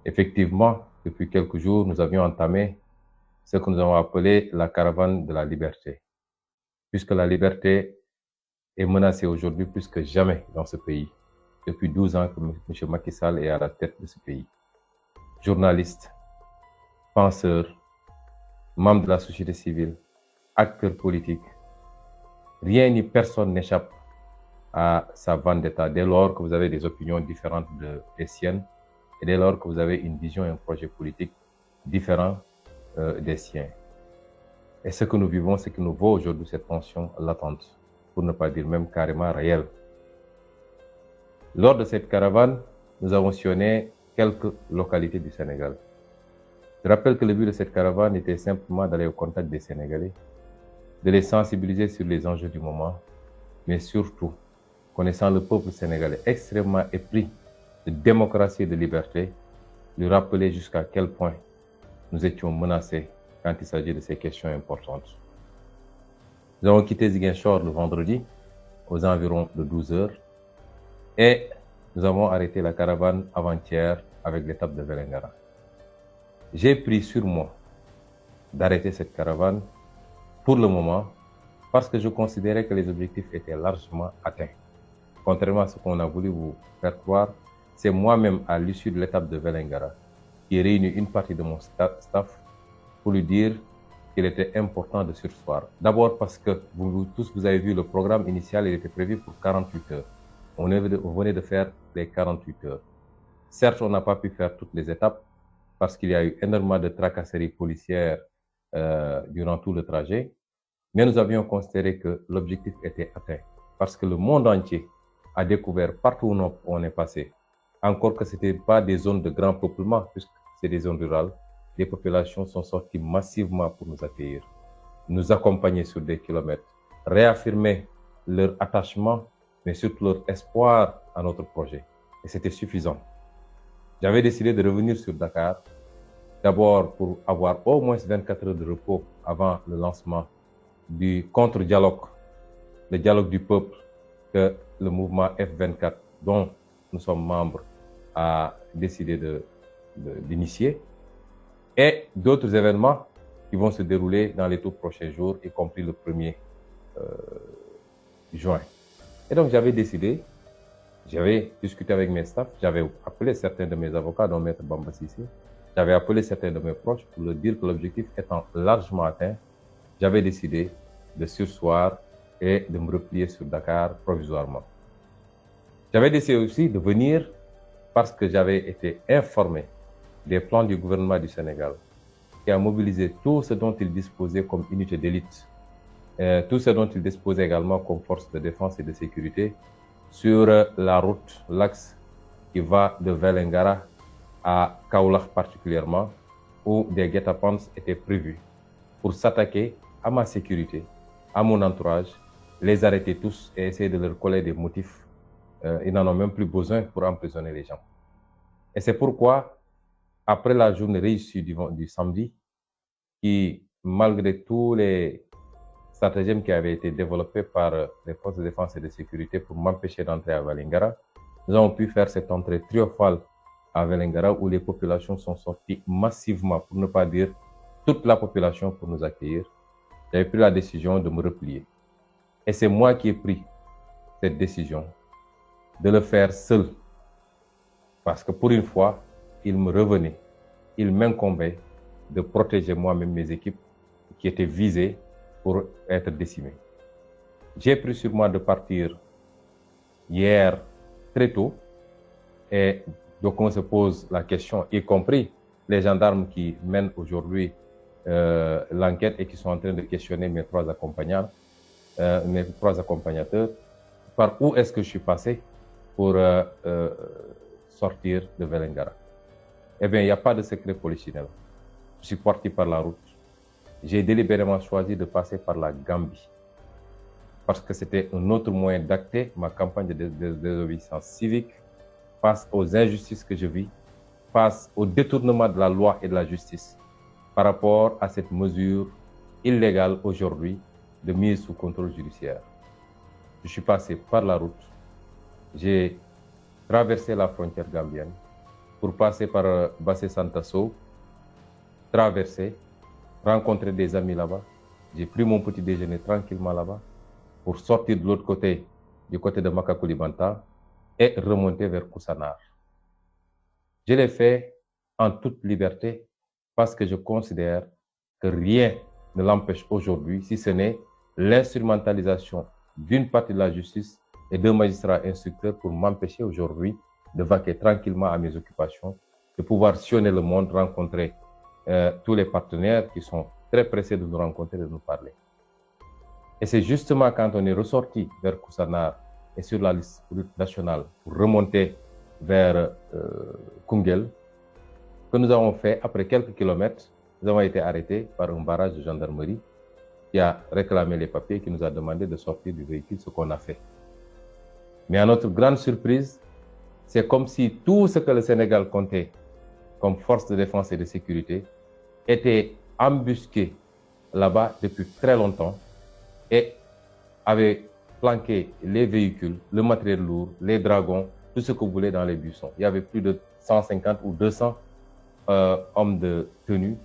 Effectivement, depuis quelques jours, nous avions entamé ce que nous avons appelé la caravane de la liberté, puisque la liberté est menacée aujourd'hui plus que jamais dans ce pays, depuis 12 ans que M. Macky Sall est à la tête de ce pays. Journalistes, penseurs, membres de la société civile, acteurs politiques, rien ni personne n'échappe à sa vendetta dès lors que vous avez des opinions différentes des siennes et dès lors que vous avez une vision et un projet politique différent des siens. Et ce que nous vivons, c'est que nous vaut aujourd'hui cette tension latente, pour ne pas dire même carrément réelle. Lors de cette caravane, nous avons sillonné quelques localités du Sénégal. Je rappelle que le but de cette caravane était simplement d'aller au contact des Sénégalais, de les sensibiliser sur les enjeux du moment, mais surtout, connaissant le peuple sénégalais extrêmement épris de démocratie et de liberté, lui rappeler jusqu'à quel point nous étions menacés quand il s'agit de ces questions importantes. Nous avons quitté Ziguinchor le vendredi aux environs de 12 heures et nous avons arrêté la caravane avant-hier avec l'étape de Vélingara. J'ai pris sur moi d'arrêter cette caravane pour le moment parce que je considérais que les objectifs étaient largement atteints. Contrairement à ce qu'on a voulu vous faire croire, c'est moi-même à l'issue de l'étape de Vélingara qui ai réuni une partie de mon staff pour lui dire qu'il était important de surseoir. D'abord parce que vous avez vu le programme initial, il était prévu pour 48 heures. On venait de faire les 48 heures. Certes, on n'a pas pu faire toutes les étapes parce qu'il y a eu énormément de tracasseries policières durant tout le trajet, mais nous avions considéré que l'objectif était atteint parce que le monde entier a découvert partout où on est passé, encore que ce n'était pas des zones de grand peuplement, puisque c'est des zones rurales, les populations sont sorties massivement pour nous accueillir, nous accompagner sur des kilomètres, réaffirmer leur attachement, mais surtout leur espoir à notre projet. Et c'était suffisant. J'avais décidé de revenir sur Dakar, d'abord pour avoir au moins 24 heures de repos avant le lancement du contre-dialogue, le dialogue du peuple que le mouvement F24, dont nous sommes membres, a décidé d'initier, et d'autres événements qui vont se dérouler dans les tout prochains jours, y compris le 1er juin. Et donc j'avais décidé, j'avais discuté avec mes staffs, j'avais appelé certains de mes avocats, dont Maître Bamba Sissi, j'avais appelé certains de mes proches pour leur dire que l'objectif étant largement atteint, j'avais décidé de surseoir et de me replier sur Dakar provisoirement. J'avais décidé aussi de venir parce que j'avais été informé des plans du gouvernement du Sénégal qui a mobilisé tout ce dont il disposait comme unité d'élite, tout ce dont il disposait également comme force de défense et de sécurité sur la route, l'axe qui va de Vélingara à Kaolack particulièrement, où des guet-apens étaient prévus pour s'attaquer à ma sécurité, à mon entourage, les arrêter tous et essayer de leur coller des motifs. Ils n'en ont même plus besoin pour emprisonner les gens. Et c'est pourquoi, après la journée réussie du samedi, qui, malgré tous les stratagèmes qui avaient été développés par les forces de défense et de sécurité pour m'empêcher d'entrer à Vélingara, nous avons pu faire cette entrée triomphale à Vélingara où les populations sont sorties massivement, pour ne pas dire toute la population, pour nous accueillir. J'avais pris la décision de me replier. Et c'est moi qui ai pris cette décision de le faire seul. Parce que pour une fois, il me revenait, il m'incombait de protéger moi-même mes équipes qui étaient visées pour être décimées. J'ai pris sur moi de partir hier très tôt et donc on se pose la question, y compris les gendarmes qui mènent aujourd'hui l'enquête et qui sont en train de questionner mes trois accompagnateurs, par où est-ce que je suis passé pour sortir de Vélingara. Eh bien, il n'y a pas de secret polichinelle. Je suis parti par la route. J'ai délibérément choisi de passer par la Gambie parce que c'était un autre moyen d'acter ma campagne de désobéissance civique face aux injustices que je vis, face au détournement de la loi et de la justice par rapport à cette mesure illégale aujourd'hui de mise sous contrôle judiciaire. Je suis passé par la route, j'ai traversé la frontière gambienne pour passer par Bassé Santasso, traverser, rencontrer des amis là-bas. J'ai pris mon petit déjeuner tranquillement là-bas pour sortir de l'autre côté, du côté de Makacoulibanta, et remonter vers Koussanar. Je l'ai fait en toute liberté parce que je considère que rien ne l'empêche aujourd'hui, si ce n'est l'instrumentalisation d'une partie de la justice et d'un magistrat instructeur pour m'empêcher aujourd'hui de vaquer tranquillement à mes occupations, de pouvoir sillonner le monde, rencontrer tous les partenaires qui sont très pressés de nous rencontrer, de nous parler. Et c'est justement quand on est ressorti vers Koussanar et sur la liste nationale pour remonter vers Koungheul que nous avons fait, après quelques kilomètres, nous avons été arrêtés par un barrage de gendarmerie qui a réclamé les papiers et qui nous a demandé de sortir du véhicule, ce qu'on a fait. Mais à notre grande surprise, c'est comme si tout ce que le Sénégal comptait comme force de défense et de sécurité était embusqué là-bas depuis très longtemps et avait planqué les véhicules, le matériel lourd, les dragons, tout ce que vous voulez dans les buissons. Il y avait plus de 150 ou 200 hommes de tenue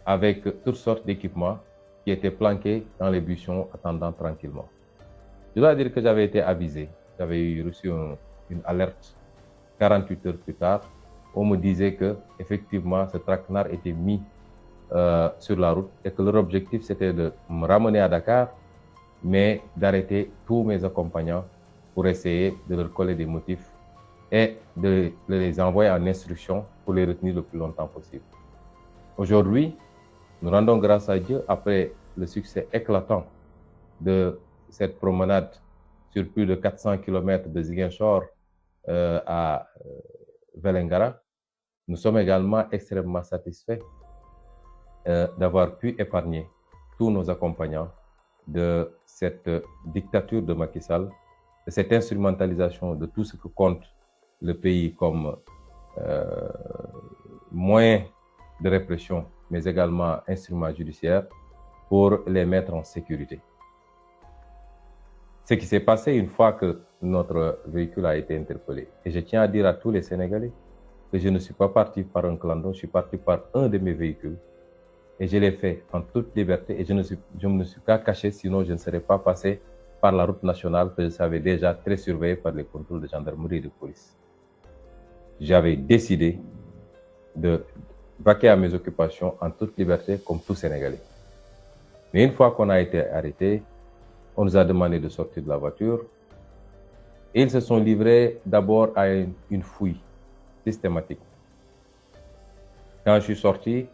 avec toutes sortes d'équipements qui étaient planqués dans les buissons attendant tranquillement. Je dois dire que j'avais été avisé. J'avais reçu une alerte 48 heures plus tard. On me disait que effectivement ce traquenard était mis sur la route et que leur objectif c'était de me ramener à Dakar, mais d'arrêter tous mes accompagnants pour essayer de leur coller des motifs et de les envoyer en instruction pour les retenir le plus longtemps possible. Aujourd'hui, nous rendons grâce à Dieu après le succès éclatant de cette promenade sur plus de 400 km de Ziguinchor à Vélingara. Nous sommes également extrêmement satisfaits d'avoir pu épargner tous nos accompagnants de cette dictature de Macky Sall, de cette instrumentalisation de tout ce que compte le pays comme moyen de répression, mais également instrument judiciaire pour les mettre en sécurité. Ce qui s'est passé une fois que notre véhicule a été interpellé. Et je tiens à dire à tous les Sénégalais que je ne suis pas parti par un clandon, je suis parti par un de mes véhicules. Et je l'ai fait en toute liberté et je ne me suis pas caché, sinon je ne serais pas passé par la route nationale que je savais déjà très surveillée par les contrôles de gendarmerie et de police. J'avais décidé de vaquer à mes occupations en toute liberté comme tout Sénégalais. Mais une fois qu'on a été arrêté, on nous a demandé de sortir de la voiture. Et ils se sont livrés d'abord à une fouille systématique. Quand je suis sorti,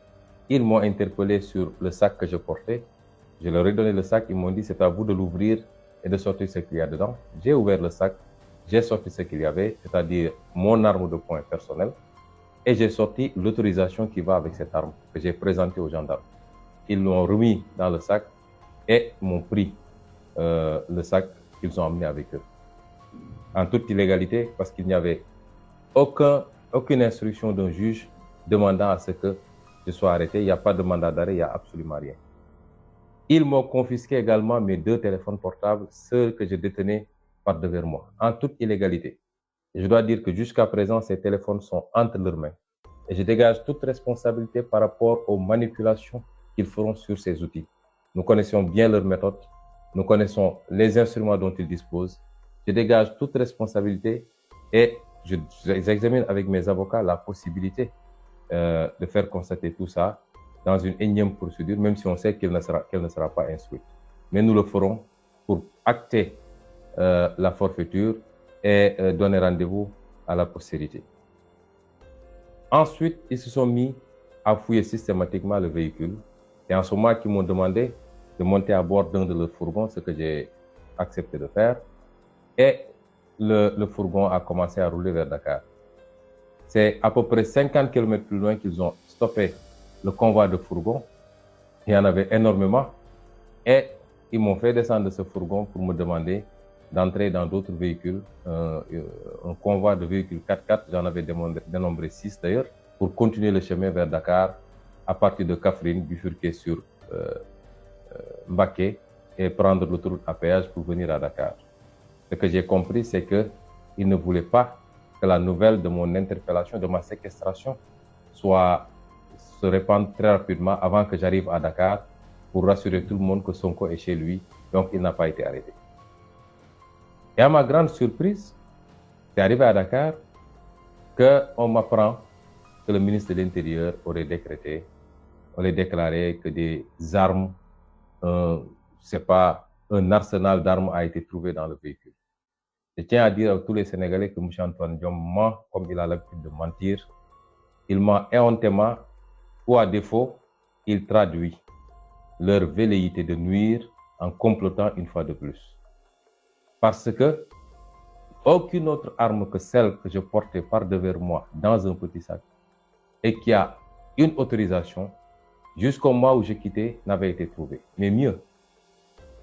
ils m'ont interpellé sur le sac que je portais. Je leur ai donné le sac, ils m'ont dit c'est à vous de l'ouvrir et de sortir ce qu'il y a dedans. J'ai ouvert le sac, j'ai sorti ce qu'il y avait, c'est-à-dire mon arme de poing personnelle, et j'ai sorti l'autorisation qui va avec cette arme que j'ai présentée aux gendarmes. Ils l'ont remis dans le sac et m'ont pris le sac qu'ils ont emmené avec eux. En toute illégalité, parce qu'il n'y avait aucune instruction d'un juge demandant à ce que je sois arrêté. Il n'y a pas de mandat d'arrêt, il n'y a absolument rien. Ils m'ont confisqué également mes 2 téléphones portables, ceux que je détenais par devers moi, en toute illégalité. Et je dois dire que jusqu'à présent, ces téléphones sont entre leurs mains. Et je dégage toute responsabilité par rapport aux manipulations qu'ils feront sur ces outils. Nous connaissons bien leurs méthodes, nous connaissons les instruments dont ils disposent. Je dégage toute responsabilité et j'examine avec mes avocats la possibilité de faire constater tout ça dans une énième procédure, même si on sait qu'elle ne sera pas instruite. Mais nous le ferons pour acter la forfaiture et donner rendez-vous à la postérité. Ensuite, ils se sont mis à fouiller systématiquement le véhicule. Et en ce moment, ils m'ont demandé de monter à bord d'un de leurs fourgons, ce que j'ai accepté de faire. Et le fourgon a commencé à rouler vers Dakar. C'est à peu près 50 km plus loin qu'ils ont stoppé le convoi de fourgons. Il y en avait énormément. Et ils m'ont fait descendre de ce fourgon pour me demander d'entrer dans d'autres véhicules, un convoi de véhicules 4x4, j'en avais dénombré 6 d'ailleurs, pour continuer le chemin vers Dakar, à partir de Kaffrine, bifurquer sur Mbacké et prendre l'autoroute à péage pour venir à Dakar. Ce que j'ai compris, c'est qu'ils ne voulaient pas que la nouvelle de mon interpellation, de ma séquestration, se répande très rapidement avant que j'arrive à Dakar pour rassurer tout le monde que Sonko est chez lui, donc il n'a pas été arrêté. Et à ma grande surprise, c'est arrivé à Dakar qu'on m'apprend que le ministre de l'Intérieur aurait déclaré que des armes, c'est pas un arsenal d'armes a été trouvé dans le véhicule. Je tiens à dire à tous les Sénégalais que M. Antoine Diome ment comme il a l'habitude de mentir. Il ment éhontément ou à défaut, il traduit leur velléité de nuire en complotant une fois de plus. Parce que aucune autre arme que celle que je portais par devers moi dans un petit sac et qui a une autorisation jusqu'au mois où j'ai quitté n'avait été trouvée. Mais mieux,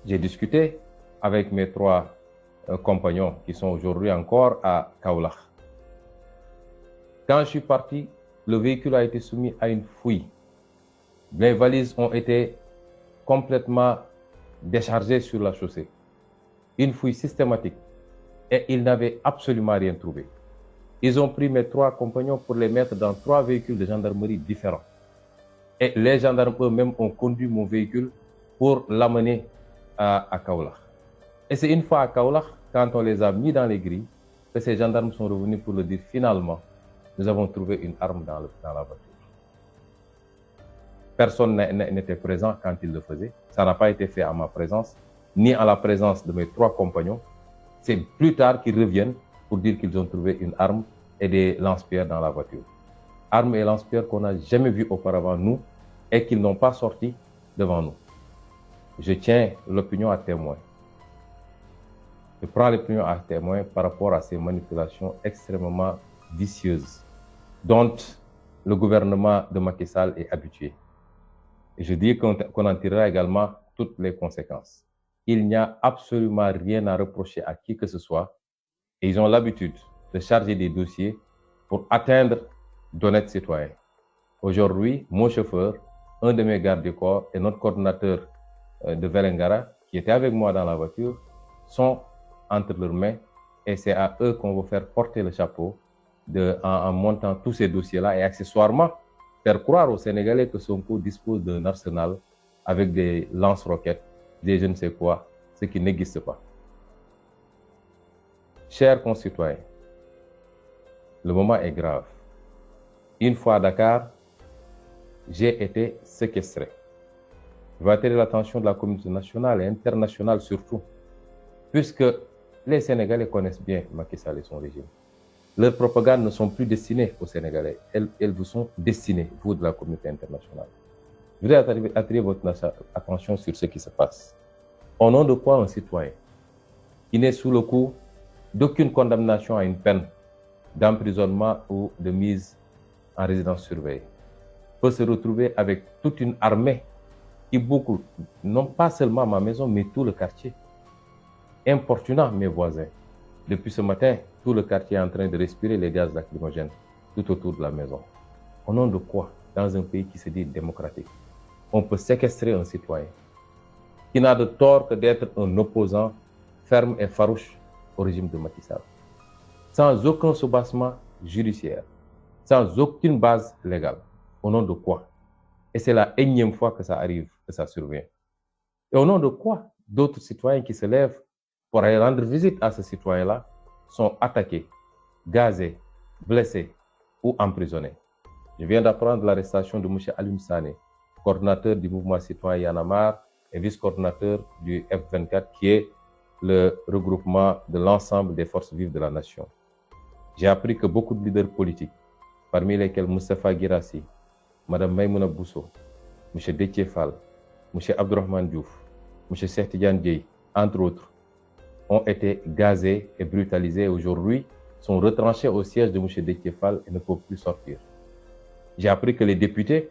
j'ai discuté avec mes 3 compagnons qui sont aujourd'hui encore à Kaolack. Quand je suis parti, le véhicule a été soumis à une fouille. Les valises ont été complètement déchargées sur la chaussée. Une fouille systématique. Et ils n'avaient absolument rien trouvé. Ils ont pris mes 3 compagnons pour les mettre dans 3 véhicules de gendarmerie différents. Et les gendarmes eux-mêmes ont conduit mon véhicule pour l'amener à Kaolack. Et c'est une fois à Kaolack, quand on les a mis dans les grilles, que ces gendarmes sont revenus pour le dire finalement, nous avons trouvé une arme dans la voiture. Personne n'était présent quand ils le faisaient. Ça n'a pas été fait à ma présence, ni à la présence de mes 3 compagnons. C'est plus tard qu'ils reviennent pour dire qu'ils ont trouvé une arme et des lance-pierres dans la voiture. Armes et lance-pierres qu'on n'a jamais vues auparavant, nous, et qu'ils n'ont pas sorti devant nous. Je tiens l'opinion à témoin. Je prends l'opinion à témoin par rapport à ces manipulations extrêmement vicieuses dont le gouvernement de Macky Sall est habitué. Et je dis qu'on en tirera également toutes les conséquences. Il n'y a absolument rien à reprocher à qui que ce soit. Et ils ont l'habitude de charger des dossiers pour atteindre d'honnêtes citoyens. Aujourd'hui, mon chauffeur, un de mes gardes du corps et notre coordinateur de Vélingara, qui était avec moi dans la voiture, sont entre leurs mains et c'est à eux qu'on va faire porter le chapeau en montant tous ces dossiers-là et accessoirement faire croire aux Sénégalais que Sonko dispose d'un arsenal avec des lance-roquettes, des je ne sais quoi, ce qui n'existe pas. Chers concitoyens, le moment est grave. Une fois à Dakar, j'ai été séquestré. Je vais attirer l'attention de la communauté nationale et internationale surtout, puisque les Sénégalais connaissent bien Macky Sall et son régime. Leurs propagandes ne sont plus destinées aux Sénégalais, elles vous sont destinées, vous de la communauté internationale. Je voudrais attirer votre attention sur ce qui se passe. Au nom de quoi un citoyen qui n'est sous le coup d'aucune condamnation à une peine d'emprisonnement ou de mise en résidence surveillée peut se retrouver avec toute une armée qui boucle non pas seulement ma maison, mais tout le quartier, importunant mes voisins. Depuis ce matin, tout le quartier est en train de respirer les gaz lacrymogènes tout autour de la maison. Au nom de quoi, dans un pays qui se dit démocratique, on peut séquestrer un citoyen qui n'a de tort que d'être un opposant ferme et farouche au régime de Macky Sall, sans aucun soubassement judiciaire, sans aucune base légale. Au nom de quoi? Et c'est la énième fois que ça arrive, que ça survient. Et au nom de quoi d'autres citoyens qui se lèvent pour aller rendre visite à ce citoyen-là sont attaqués, gazés, blessés ou emprisonnés? Je viens d'apprendre l'arrestation de M. Alioune Sané, coordinateur du mouvement citoyen Y en a marre et vice-coordinateur du F24, qui est le regroupement de l'ensemble des forces vives de la nation. J'ai appris que beaucoup de leaders politiques, parmi lesquels Moustapha Guirassy, Mme Maïmouna Bousso, M. Déthié Fall, M. Abdourahmane Diouf, M. Cheikh Tidiane Dièye, entre autres, ont été gazés et brutalisés et aujourd'hui sont retranchés au siège de M. Déthié Fall et ne peuvent plus sortir. J'ai appris que les députés,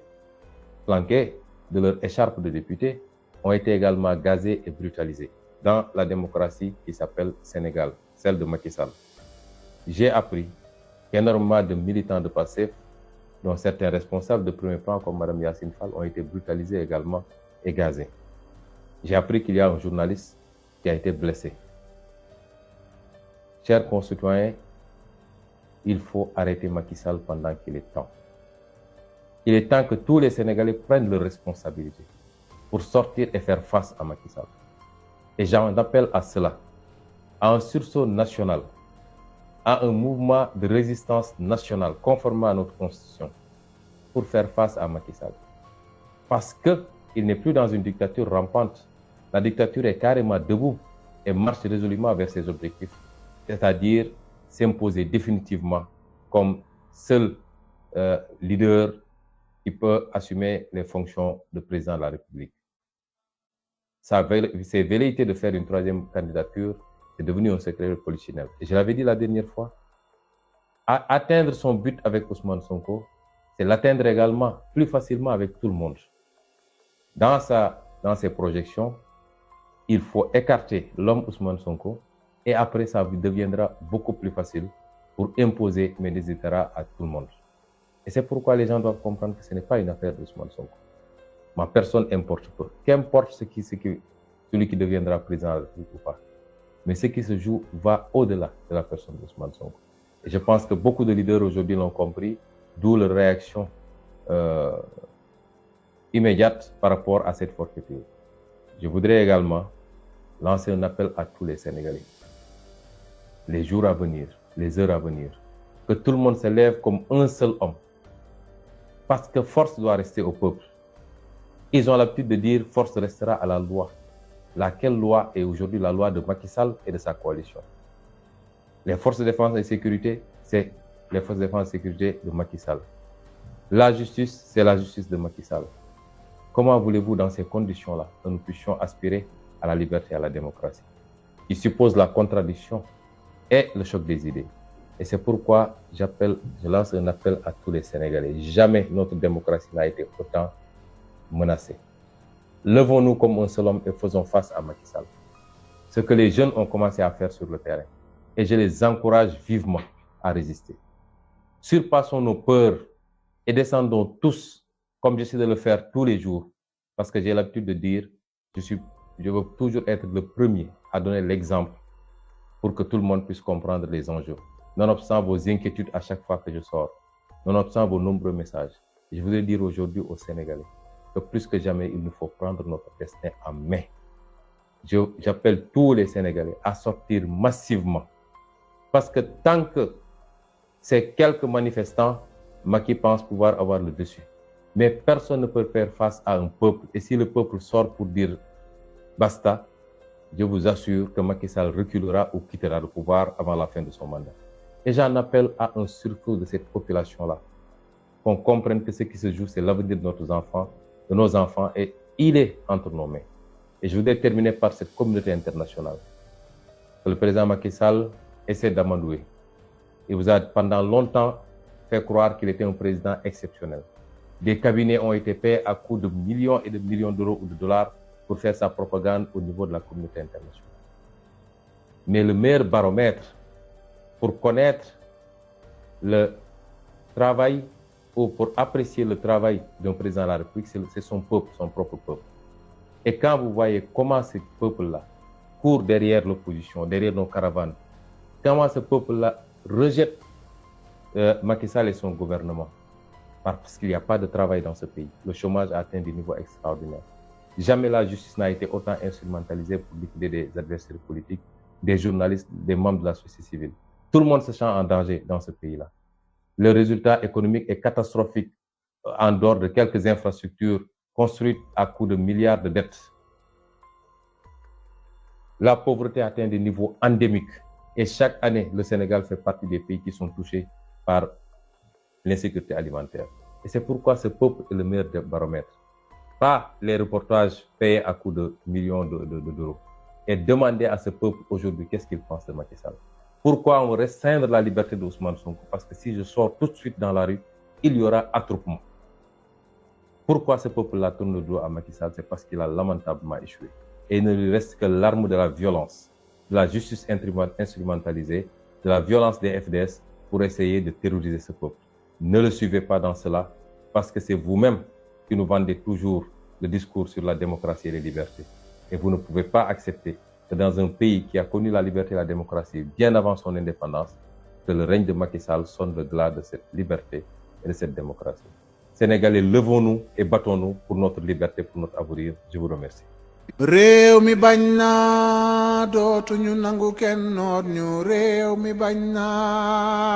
flanqués de leur écharpe de députés, ont été également gazés et brutalisés dans la démocratie qui s'appelle Sénégal, celle de Macky Sall. J'ai appris qu'énormément de militants de PASTEF, dont certains responsables de premier plan comme Mme Yacine Fall, ont été brutalisés également et gazés. J'ai appris qu'il y a un journaliste qui a été blessé. Chers concitoyens, il faut arrêter Macky Sall pendant qu'il est temps. Il est temps que tous les Sénégalais prennent leurs responsabilités pour sortir et faire face à Macky Sall. Et j'en appelle à cela, à un sursaut national, à un mouvement de résistance nationale conformément à notre constitution pour faire face à Macky Sall. Parce qu'il n'est plus dans une dictature rampante. La dictature est carrément debout et marche résolument vers ses objectifs, c'est-à-dire s'imposer définitivement comme seul leader qui peut assumer les fonctions de président de la République. Ses velléités de faire une troisième candidature, c'est devenu un secret polichinelle. Et je l'avais dit la dernière fois, atteindre son but avec Ousmane Sonko, c'est l'atteindre également plus facilement avec tout le monde. Dans ses projections, il faut écarter l'homme Ousmane Sonko et après ça deviendra beaucoup plus facile pour imposer mes desiderata à tout le monde. Et c'est pourquoi les gens doivent comprendre que ce n'est pas une affaire d'Ousmane Sonko. Ma personne importe peu. Qu'importe celui qui deviendra président de la République ou pas. Mais ce qui se joue va au-delà de la personne d'Ousmane Sonko. Et je pense que beaucoup de leaders aujourd'hui l'ont compris, d'où leur réaction immédiate par rapport à cette forfaiture. Je voudrais également lancer un appel à tous les Sénégalais. Les jours à venir, les heures à venir, que tout le monde se lève comme un seul homme. Parce que force doit rester au peuple. Ils ont l'habitude de dire force restera à la loi. Laquelle loi est aujourd'hui la loi de Macky Sall et de sa coalition. Les forces de défense et de sécurité, c'est les forces de défense et de sécurité de Macky Sall. La justice, c'est la justice de Macky Sall. Comment voulez-vous, dans ces conditions-là, que nous puissions aspirer à la liberté et à la démocratie? Il suppose la contradiction et le choc des idées. Et c'est pourquoi je lance un appel à tous les Sénégalais. Jamais notre démocratie n'a été autant menacée. Levons-nous comme un seul homme et faisons face à Macky Sall. Ce que les jeunes ont commencé à faire sur le terrain. Et je les encourage vivement à résister. Surpassons nos peurs et descendons tous, comme j'essaie de le faire tous les jours. Parce que j'ai l'habitude de dire, je veux toujours être le premier à donner l'exemple pour que tout le monde puisse comprendre les enjeux. Nonobstant vos inquiétudes à chaque fois que je sors, nonobstant vos nombreux messages, je voudrais dire aujourd'hui aux Sénégalais que plus que jamais, il nous faut prendre notre destin en main. J'appelle tous les Sénégalais à sortir massivement. Parce que tant que c'est quelques manifestants, Macky pense pouvoir avoir le dessus. Mais personne ne peut faire face à un peuple. Et si le peuple sort pour dire basta, je vous assure que Macky Sall reculera ou quittera le pouvoir avant la fin de son mandat. Et j'en appelle à un sursaut de cette population-là. Qu'on comprenne que ce qui se joue, c'est l'avenir de nos enfants, et il est entre nos mains. Et je voudrais terminer par cette communauté internationale. Que le président Macky Sall essaie d'amadouer. Il vous a pendant longtemps fait croire qu'il était un président exceptionnel. Des cabinets ont été payés à coût de millions et de millions d'euros ou de dollars pour faire sa propagande au niveau de la communauté internationale. Mais le meilleur baromètre pour connaître le travail ou pour apprécier le travail d'un président de la République, c'est son peuple, son propre peuple. Et quand vous voyez comment ce peuple-là court derrière l'opposition, derrière nos caravanes, comment ce peuple-là rejette Macky Sall et son gouvernement, parce qu'il n'y a pas de travail dans ce pays. Le chômage a atteint des niveaux extraordinaires. Jamais la justice n'a été autant instrumentalisée pour liquider des adversaires politiques, des journalistes, des membres de la société civile. Tout le monde se sent en danger dans ce pays-là. Le résultat économique est catastrophique en dehors de quelques infrastructures construites à coût de milliards de dettes. La pauvreté atteint des niveaux endémiques et chaque année, le Sénégal fait partie des pays qui sont touchés par l'insécurité alimentaire. Et c'est pourquoi ce peuple est le meilleur baromètre. Pas les reportages payés à coût de millions d'euros. Et demander à ce peuple aujourd'hui qu'est-ce qu'il pense de Macky Sall. Pourquoi on restreindre la liberté d'Ousmane Sonko? Parce que si je sors tout de suite dans la rue, il y aura attroupement. Pourquoi ce peuple-là tourne le dos à Macky Sall? C'est parce qu'il a lamentablement échoué. Et il ne lui reste que l'arme de la violence, de la justice instrumentalisée, de la violence des FDS pour essayer de terroriser ce peuple. Ne le suivez pas dans cela, parce que c'est vous-même qui nous vendez toujours le discours sur la démocratie et les libertés. Et vous ne pouvez pas accepter que dans un pays qui a connu la liberté et la démocratie bien avant son indépendance, que le règne de Macky Sall sonne le glas de cette liberté et de cette démocratie. Sénégalais, levons-nous et battons-nous pour notre liberté, pour notre avenir. Je vous remercie. réew mi bañ naa dootuñu nangu kenn noot ñu réew mi bañ naa